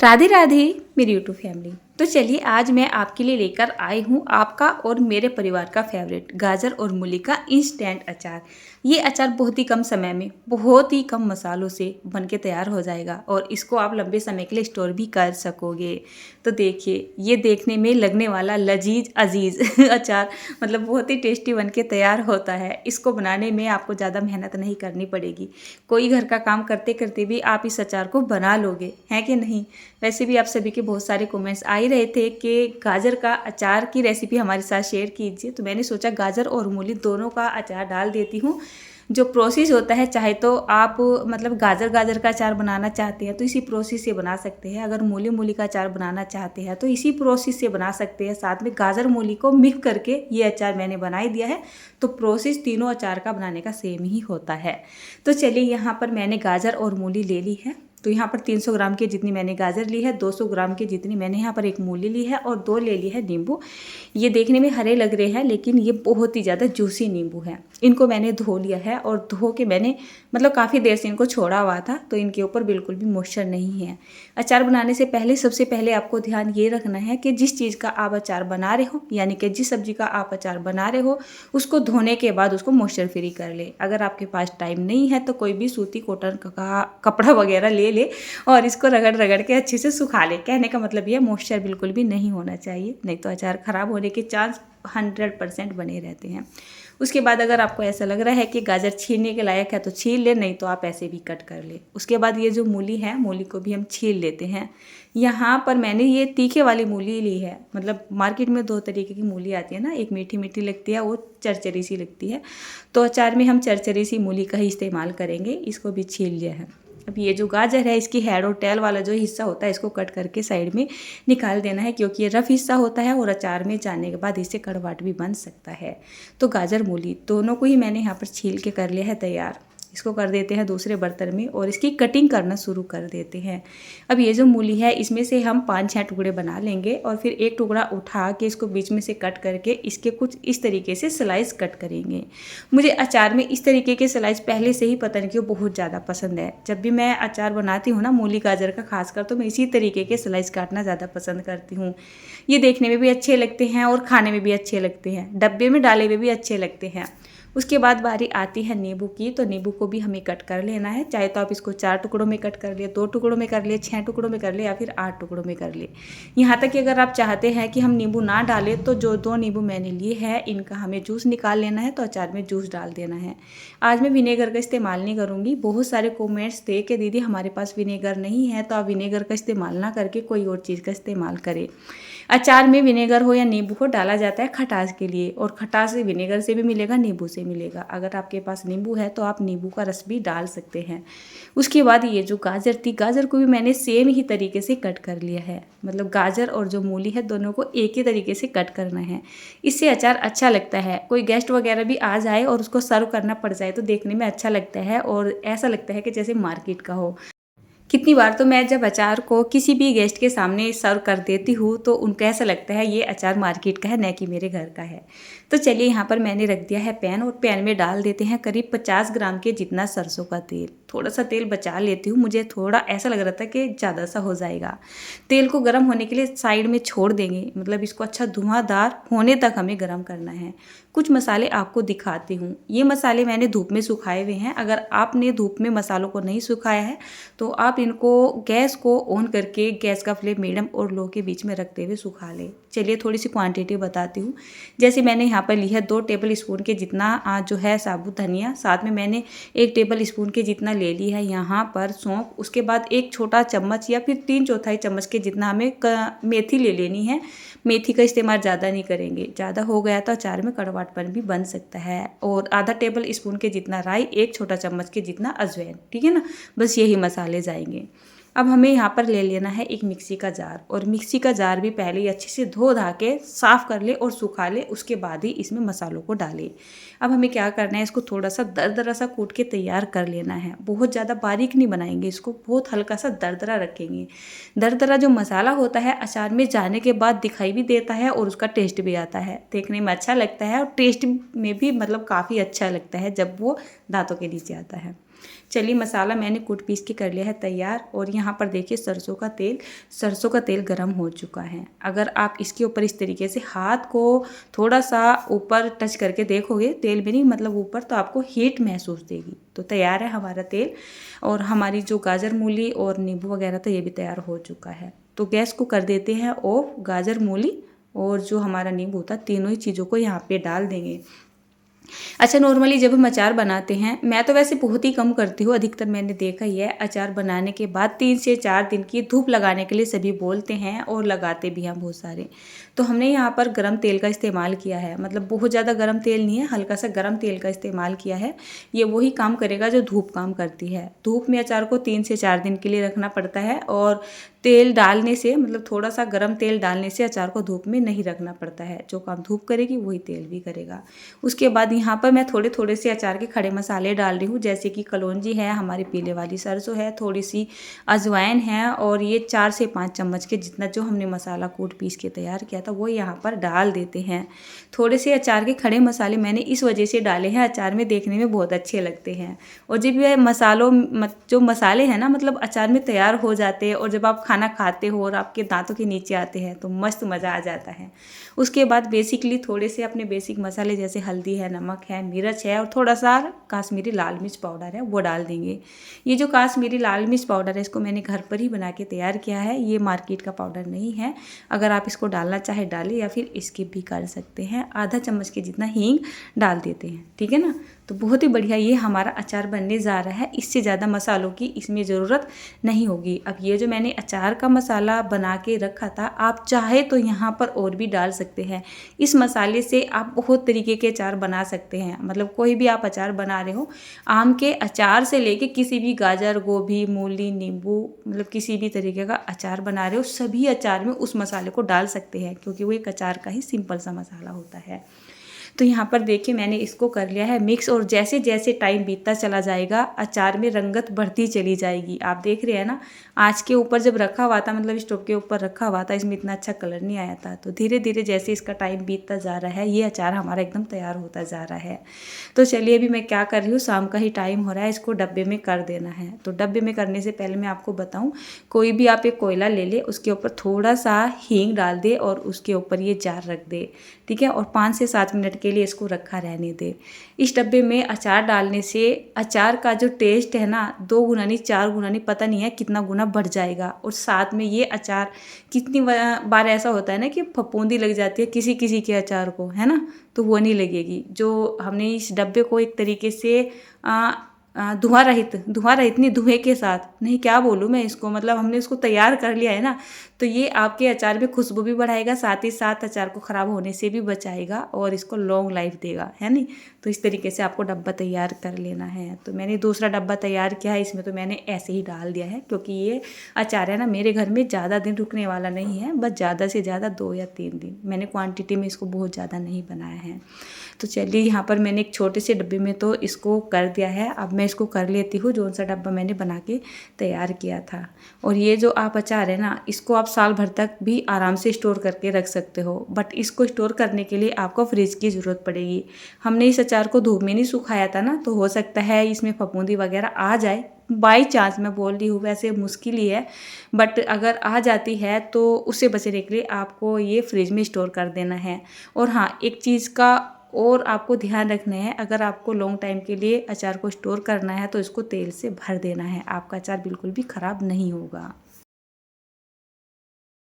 राधे राधे मेरी YouTube family. तो चलिए आज मैं आपके लिए लेकर आई हूँ आपका और मेरे परिवार का फेवरेट गाजर और मूली का इंस्टेंट अचार। ये अचार बहुत ही कम समय में बहुत ही कम मसालों से बनके तैयार हो जाएगा और इसको आप लंबे समय के लिए स्टोर भी कर सकोगे। तो देखिए ये देखने में लगने वाला लजीज अजीज अचार मतलब बहुत ही टेस्टी बनके तैयार होता है। इसको बनाने में आपको ज़्यादा मेहनत नहीं करनी पड़ेगी। कोई घर का काम करते करते भी आप इस अचार को बना लोगे, है कि नहीं। वैसे भी आप सभी के बहुत सारे कमेंट्स आ ही रहे थे कि गाजर का अचार की रेसिपी हमारे साथ शेयर कीजिए, तो मैंने सोचा गाजर और मूली दोनों का अचार डाल देती हूँ। जो प्रोसेस होता है, चाहे तो आप मतलब गाजर का अचार बनाना चाहते हैं तो इसी प्रोसेस से बना सकते हैं। अगर मूली का अचार बनाना चाहते हैं तो इसी प्रोसेस से बना सकते हैं। साथ में गाजर मूली को मिक्स करके ये अचार मैंने बना ही दिया है। तो प्रोसेस तीनों अचार का बनाने का सेम ही होता है। तो चलिए यहाँ पर मैंने गाजर और मूली ले ली है। तो यहाँ पर 300 ग्राम की जितनी मैंने गाजर ली है, 200 ग्राम की जितनी मैंने यहाँ पर एक मूली ली है और 2 ले ली है नींबू। ये देखने में हरे लग रहे हैं लेकिन ये बहुत ही ज़्यादा जूसी नींबू है। इनको मैंने धो लिया है और धो के मैंने मतलब काफ़ी देर से इनको छोड़ा हुआ था, तो इनके ऊपर बिल्कुल भी मॉइस्चर नहीं है। अचार बनाने से पहले सबसे पहले आपको ध्यान ये रखना है कि जिस चीज़ का आप अचार बना रहे हो, यानी कि जिस सब्जी का आप अचार बना रहे हो, उसको धोने के बाद उसको मॉइस्चर फ्री कर ले। अगर आपके पास टाइम नहीं है तो कोई भी सूती कॉटन का कपड़ा वगैरह ले और इसको रगड़ रगड़ के अच्छे से सुखा ले। कहने का मतलब ये मॉइस्चर बिल्कुल भी नहीं होना चाहिए, नहीं तो अचार ख़राब होने के चांस 100% बने रहते हैं। उसके बाद अगर आपको ऐसा लग रहा है कि गाजर छीलने के लायक है तो छील ले, नहीं तो आप ऐसे भी कट कर ले। उसके बाद ये जो मूली है, मूली को भी हम छील लेते हैं। यहाँ पर मैंने ये तीखे वाली मूली ली है। मतलब मार्केट में 2 तरीके की मूली आती है ना, एक मीठी मीठी लगती है, वो चरचरी सी लगती है। तो अचार में हम चरचरी सी मूली का ही इस्तेमाल करेंगे। इसको भी छील लिया है। अब ये जो गाजर है, इसकी हेड और टेल वाला जो हिस्सा होता है इसको कट करके साइड में निकाल देना है, क्योंकि ये रफ हिस्सा होता है और अचार में जाने के बाद इससे कड़वाहट भी बन सकता है। तो गाजर मूली दोनों को ही मैंने यहाँ पर छील के कर लिया है तैयार। इसको कर देते हैं दूसरे बर्तन में और इसकी कटिंग करना शुरू कर देते हैं। अब ये जो मूली है इसमें से हम 5-6 टुकड़े बना लेंगे और फिर एक टुकड़ा उठा के इसको बीच में से कट करके इसके कुछ इस तरीके से स्लाइस कट करेंगे। मुझे अचार में इस तरीके के स्लाइस पहले से ही पता नहीं क्यों बहुत ज़्यादा पसंद है। जब भी मैं अचार बनाती हूँ ना मूली गाजर का खासकर, तो मैं इसी तरीके के स्लाइस काटना ज़्यादा पसंद करती हूँ। ये देखने में भी अच्छे लगते हैं और खाने में भी अच्छे लगते हैं, डब्बे में डाले हुए भी अच्छे लगते हैं। उसके बाद बारी आती है नींबू की। तो नींबू को भी हमें कट कर लेना है। चाहे तो आप इसको 4 टुकड़ों में कट कर ले, 2 टुकड़ों में कर ले, 6 टुकड़ों में कर ले या फिर 8 टुकड़ों में कर ले। यहाँ तक कि अगर आप चाहते हैं कि हम नींबू ना डालें तो जो 2 नींबू मैंने लिए हैं इनका हमें जूस निकाल लेना है, तो अचार में जूस डाल देना है। आज मैं विनेगर का इस्तेमाल नहीं करूँगी। बहुत सारे कॉमेंट्स थे कि दीदी हमारे पास विनेगर नहीं है, तो आप विनेगर का इस्तेमाल ना करके कोई और चीज़ का इस्तेमाल करें। अचार में विनेगर हो या नींबू हो डाला जाता है खटास के लिए, और खटास विनेगर से भी मिलेगा, नींबू से मिलेगा। अगर आपके पास नींबू है तो आप नींबू का रस भी डाल सकते हैं। उसके बाद ये जो गाजर थी, गाजर को भी मैंने सेम ही तरीके से कट कर लिया है। मतलब गाजर और जो मूली है दोनों को एक ही तरीके से कट करना है। इससे अचार अच्छा लगता है। कोई गेस्ट वगैरह भी आ जाए और उसको सर्व करना पड़ जाए तो देखने में अच्छा लगता है और ऐसा लगता है कि जैसे मार्केट का हो। कितनी बार तो मैं जब अचार को किसी भी गेस्ट के सामने सर्व कर देती हूँ तो उनको ऐसा लगता है ये अचार मार्केट का है, न कि मेरे घर का है। तो चलिए यहाँ पर मैंने रख दिया है पैन और पैन में डाल देते हैं करीब 50 ग्राम के जितना सरसों का तेल। थोड़ा सा तेल बचा लेती हूँ, मुझे थोड़ा ऐसा लग रहा था कि ज़्यादा सा हो जाएगा। तेल को गर्म होने के लिए साइड में छोड़ देंगे, मतलब इसको अच्छा धुआंधार होने तक हमें गर्म करना है। कुछ मसाले आपको दिखाती हूँ। ये मसाले मैंने धूप में सुखाए हुए हैं। अगर आपने धूप में मसालों को नहीं सुखाया है तो आप इनको गैस को ऑन करके गैस का फ्लेम मीडियम और लो के बीच में रखते हुए सुखा लें। चलिए थोड़ी सी क्वांटिटी बताती हूँ। जैसे मैंने यहाँ पर ली है 2 टेबल स्पून के जितना जो है साबुत धनिया, साथ में मैंने 1 टेबल स्पून के जितना ले ली है यहाँ पर सौंफ। उसके बाद 1 छोटा चम्मच या फिर 3/4 चम्मच के जितना हमें मेथी ले लेनी है। मेथी का इस्तेमाल ज़्यादा नहीं करेंगे, ज़्यादा हो गया तो अचार में कड़वाहटपन भी बन सकता है। और आधा टेबल स्पून के जितना राई, 1 छोटा चम्मच के जितना अजवाइन, ठीक है ना। बस यही मसाले जाएंगे। अब हमें यहाँ पर ले लेना है एक मिक्सी का जार, और मिक्सी का जार भी पहले ही अच्छे से धो धा के साफ़ कर ले और सुखा ले, उसके बाद ही इसमें मसालों को डालें। अब हमें क्या करना है, इसको थोड़ा सा दरदरा सा कूट के तैयार कर लेना है। बहुत ज़्यादा बारीक नहीं बनाएंगे इसको, बहुत हल्का सा दरदरा रखेंगे। दरदरा जो मसाला होता है अचार में जाने के बाद दिखाई भी देता है और उसका टेस्ट भी आता है, देखने में अच्छा लगता है और टेस्ट में भी मतलब काफ़ी अच्छा लगता है जब वो दांतों के नीचे आता है। चलिए मसाला मैंने कूट पीस के कर लिया है तैयार। और यहाँ पर देखिए सरसों का तेल गर्म हो चुका है। अगर आप इसके ऊपर इस तरीके से हाथ को थोड़ा सा ऊपर टच करके देखोगे, तेल में नहीं मतलब ऊपर, तो आपको हीट महसूस देगी। तो तैयार है हमारा तेल, और हमारी जो गाजर मूली और नींबू वगैरह था ये भी तैयार हो चुका है। तो गैस को कर देते हैं ऑफ। गाजर मूली और जो हमारा नींबू था, तीनों ही चीज़ों को यहाँ पे डाल देंगे। अच्छा, नॉर्मली जब हम अचार बनाते हैं, मैं तो वैसे बहुत ही कम करती हूँ, अधिकतर मैंने देखा ही है, अचार बनाने के बाद 3 से 4 दिन की धूप लगाने के लिए सभी बोलते हैं और लगाते भी हैं बहुत सारे। तो हमने यहाँ पर गरम तेल का इस्तेमाल किया है, मतलब बहुत ज़्यादा गरम तेल नहीं है, हल्का सा गरम तेल का इस्तेमाल किया है। ये वही काम करेगा जो धूप काम करती है। धूप में अचार को 3 से 4 दिन के लिए रखना पड़ता है, और तेल डालने से, मतलब थोड़ा सा गरम तेल डालने से अचार को धूप में नहीं रखना पड़ता है। जो काम धूप करेगी वही तेल भी करेगा। उसके बाद यहाँ पर मैं थोड़े थोड़े से अचार के खड़े मसाले डाल रही हूँ, जैसे कि कलौंजी है, हमारी पीले वाली सरसों है, थोड़ी सी अजवाइन है, और ये 4 से 5 चम्मच के जितना जो हमने मसाला कूट पीस के तैयार किया था वो यहाँ पर डाल देते हैं। थोड़े से अचार के खड़े मसाले मैंने इस वजह से डाले हैं, अचार में देखने में बहुत अच्छे लगते हैं। और जब ये जो मसाले हैं ना, मतलब अचार में तैयार हो जाते हैं, और जब आप खाना खाते हो और आपके दांतों के नीचे आते हैं तो मस्त मज़ा आ जाता है। उसके बाद बेसिकली थोड़े से अपने बेसिक मसाले जैसे हल्दी है, नमक है, मिर्च है, और थोड़ा सा काश्मीरी लाल मिर्च पाउडर है वो डाल देंगे। ये जो काश्मीरी लाल मिर्च पाउडर है इसको मैंने घर पर ही बना के तैयार किया है, ये मार्केट का पाउडर नहीं है। अगर आप इसको डालना चाहे डालें, या फिर स्किप भी कर सकते हैं। आधा चम्मच के जितना हींग डाल देते हैं, ठीक है ना। तो बहुत ही बढ़िया ये हमारा अचार बनने जा रहा है। इससे ज़्यादा मसालों की इसमें ज़रूरत नहीं होगी। अब ये जो मैंने अचार का मसाला बना के रखा था, आप चाहे तो यहाँ पर और भी डाल सकते हैं। इस मसाले से आप बहुत तरीके के अचार बना सकते हैं, मतलब कोई भी आप अचार बना रहे हो, आम के अचार से लेके किसी भी गाजर, गोभी, मूली, नींबू, मतलब किसी भी तरीके का अचार बना रहे हो, सभी अचार में उस मसाले को डाल सकते हैं, क्योंकि वो एक अचार का ही सिंपल सा मसाला होता है। तो यहाँ पर देखिए मैंने इसको कर लिया है मिक्स, और जैसे जैसे टाइम बीतता चला जाएगा अचार में रंगत बढ़ती चली जाएगी। आप देख रहे हैं ना, आँच के ऊपर जब रखा हुआ था, मतलब स्टोव के ऊपर रखा हुआ था, इसमें इतना अच्छा कलर नहीं आया था। तो धीरे धीरे जैसे इसका टाइम बीतता जा रहा है, ये अचार हमारा एकदम तैयार होता जा रहा है। तो चलिए अभी मैं क्या कर रही हूँ, शाम का ही टाइम हो रहा है, इसको डब्बे में कर देना है। तो डब्बे में करने से पहले मैं आपको बताऊँ, कोई भी आप एक कोयला ले ले, उसके ऊपर थोड़ा सा हींग डाल दे और उसके ऊपर ये जार रख दे, ठीक है, और 5 से 7 मिनट के लिए इसको रखा रहने दे। इस डब्बे में अचार डालने से अचार का जो टेस्ट है ना, 2 गुना नहीं 4 गुना नहीं, पता नहीं है कितना गुना बढ़ जाएगा। और साथ में ये अचार कितनी बार ऐसा होता है ना कि फफूंदी लग जाती है किसी किसी के अचार को, है ना, तो वो नहीं लगेगी। जो हमने इस डब्बे को एक तरीके से धुआं रहित नहीं, धुएं के साथ नहीं, क्या बोलूँ मैं इसको, मतलब हमने इसको तैयार कर लिया है ना, तो ये आपके अचार में खुशबू भी बढ़ाएगा, साथ ही साथ अचार को ख़राब होने से भी बचाएगा, और इसको लॉन्ग लाइफ देगा, है नहीं। तो इस तरीके से आपको डब्बा तैयार कर लेना है। तो मैंने दूसरा डब्बा तैयार किया है, इसमें तो मैंने ऐसे ही डाल दिया है, क्योंकि ये अचार है ना मेरे घर में ज़्यादा दिन रुकने वाला नहीं है, बस ज़्यादा से ज़्यादा 2 या 3 दिन। मैंने क्वान्टिटी में इसको बहुत ज़्यादा नहीं बनाया है। तो चलिए यहाँ पर मैंने एक छोटे से डब्बे में तो इसको कर दिया है। अब मैं इसको कर लेती हूँ जो सा डब्बा मैंने बना के तैयार किया था। और ये जो आप अचार है ना, इसको आप साल भर तक भी आराम से स्टोर करके रख सकते हो, बट इसको स्टोर करने के लिए आपको फ्रिज की ज़रूरत पड़ेगी। हमने इस अचार को धूप में नहीं सुखाया था ना, तो हो सकता है इसमें फफूंदी वगैरह आ जाए, बाई चांस मैं बोल रही हूँ, वैसे मुश्किल ही है, बट अगर आ जाती है तो उससे बचने के लिए आपको ये फ्रिज में स्टोर कर देना है। और हाँ, एक चीज़ का और आपको ध्यान रखना है, अगर आपको लॉन्ग टाइम के लिए अचार को स्टोर करना है तो इसको तेल से भर देना है, आपका अचार बिल्कुल भी ख़राब नहीं होगा।